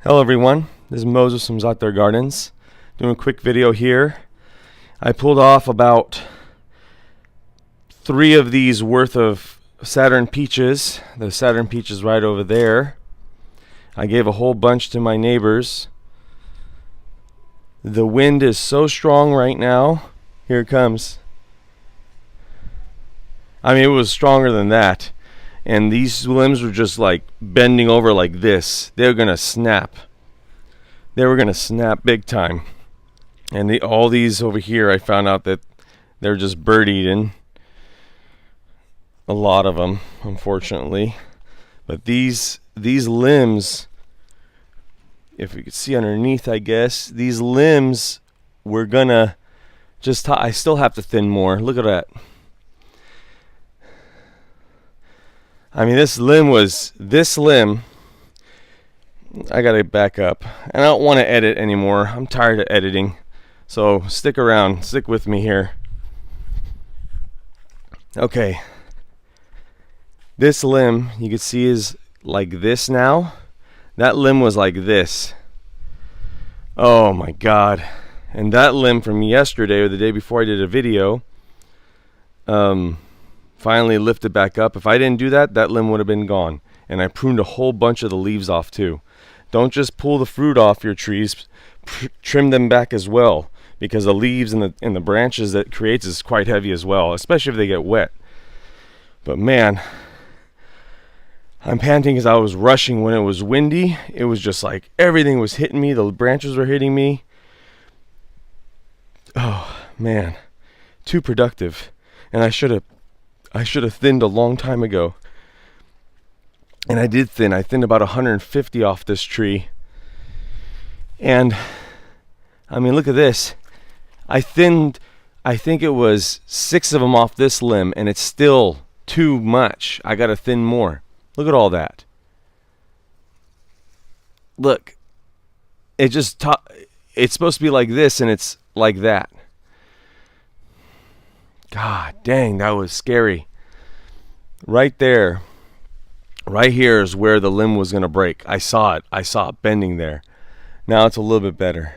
Hello everyone, this is Moses from Zaatar Gardens, doing a quick video here. I pulled off about 3 of these worth of Saturn Peaches. The Saturn Peach is right over there. I gave a whole bunch to my neighbors. The wind is so strong right now. Here it comes. I mean, it was stronger than that. And these limbs were just like bending over like this. They're gonna snap. They were gonna snap big time. And all these over here, I found out that they're just bird eaten. A lot of them, unfortunately. But these limbs, if you could see underneath, I guess these limbs were gonna just. I still have to thin more. Look at that. I mean, this limb, I gotta back up. And I don't want to edit anymore. I'm tired of editing. So stick around, stick with me here. Okay. This limb, you can see, is like this now. That limb was like this. Oh my God. And that limb from yesterday or the day before I did a video, finally lifted back up. If I didn't do that, that limb would have been gone. And I pruned a whole bunch of the leaves off too. Don't just pull the fruit off your trees, trim them back as well, because the leaves and the branches that it creates is quite heavy as well, especially if they get wet. But man, I'm panting because I was rushing when it was windy. It was just like everything was hitting me. The branches were hitting me. Oh man, too productive. And I should have thinned a long time ago. And I did thin. I thinned about 150 off this tree. And I mean, look at this. I thinned, I think it was 6 of them off this limb, and it's still too much. I gotta thin more. Look at all that. Look. It's supposed to be like this, and it's like that. God dang, that was scary. Right there, right here is where the limb was going to break. I saw it bending there. Now it's a little bit better.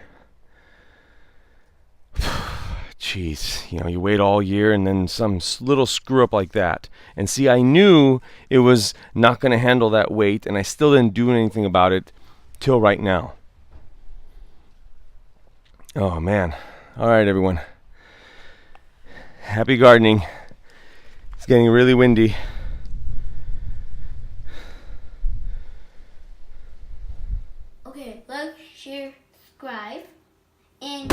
Jeez, you wait all year and then some little screw up like that. And see, I knew it was not going to handle that weight, and I still didn't do anything about it till right now. Oh man. All right, everyone. Happy gardening. It's getting really windy. Okay, like, share, subscribe, and